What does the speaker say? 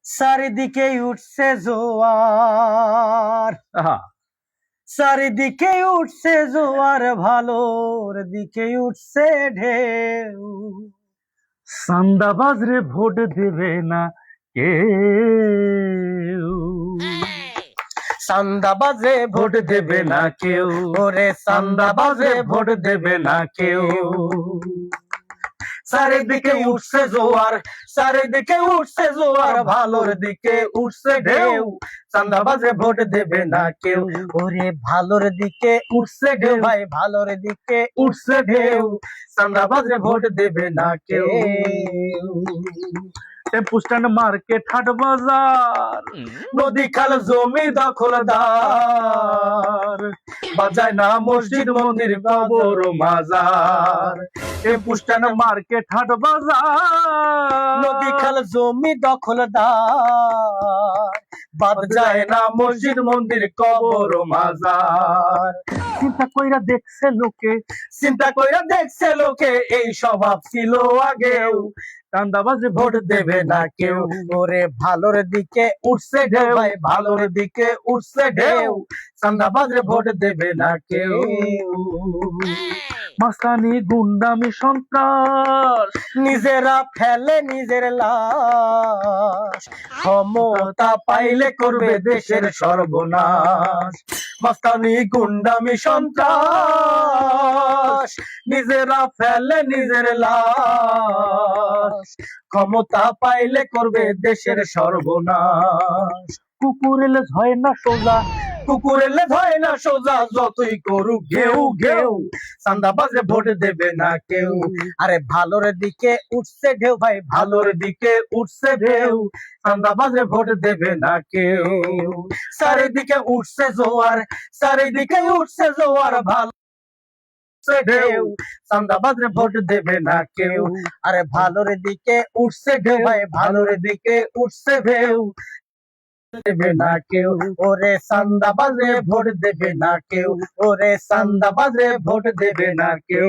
চারিদিকে উঠছে জোয়ার, আহা, চারিদিকে উঠছে জোয়ার, ভালোর দিকে উঠছে ঢেউ। চান্দাবাজ রে ভোট দেবে না কেউ। চান্দাবাজে ভোট দেবে না কেউ, ওরে চান্দাবাজে ভোট দেবে না কেউ। চারিদিকে উঠছে জোয়ার, চারিদিকে উঠছে জোয়ার, ভালোর দিকে উঠছে ঢেউ। চান্দাবাজে ভোট দেবে না কেউ। ওরে ভালোর দিকে উঠছে ঢেউ, ভাই, ভালোর দিকে উঠছে ঢেউ। চান্দাবাজে ভোট দেবে না কেউ। টেম্পু স্ট্যান্ড, মার্কেট, হাট বাজার, নদী খাল জমি দখলদার, বাজায় না মসজিদ মন্দির কবর মাজার। টেম্পু স্ট্যান্ড, মার্কেট, হাট বাজার, নদী খাল জমি দখলদার, বাদ যায় না মসজিদ মন্দির কবর মাজার। চিন্তা কইরা দেখছে লোকে, চিন্তা কইরা দেখছে লোকে, এই স্বভাব ছিল আগেও। চান্দাবাজে ভোট দেবে না কেউ। ওরে ভালোর দিকে উঠছে ঢেউ ভাই, ভালোর দিকে উঠছে ঢেউ। চান্দাবাজে ভোট দেবে না কেউ। মাস্তানি, গুন্ডামি, সন্ত্রাস, নিজেরা ফেলে নিজের লাশ, ক্ষমতা পাইলে করবে দেশের সর্বনাশ। মাস্তানি, গুন্ডামি, সন্ত্রাস, নিজেরা ফেলে নিজের লাশ, ক্ষমতা পাইলে করবে দেশের সর্বনাশ। কুকুর এলে হয় না সোজা, কুকুর এলে হয় না সোজা, যতই করুক ঘেউ ঘেউ। চান্দাবাজে ভোট দেবে না কেউ। আরে ভালোর দিকে উঠছে ঢেউ ভাই, ভালোর দিকে উঠছে ঢেউ। চান্দাবাজে ভোট দেবে না কেউ। চারিদিকে উঠছে জোয়ার, চারিদিকে উঠছে জোয়ার, ভালো ঢেউ। চান্দাবাজে ভোট দেবে না কেউ। আরে ভালোর দিকে উঠছে ঢেউ ভাই, ভালোর দিকে উঠছে ঢেউ। দেবে না কেউ। ওরে চান্দাবাজে ভোট দেবে না কেউ। ওরে চান্দাবাজে ভোট দেবে না কেউ।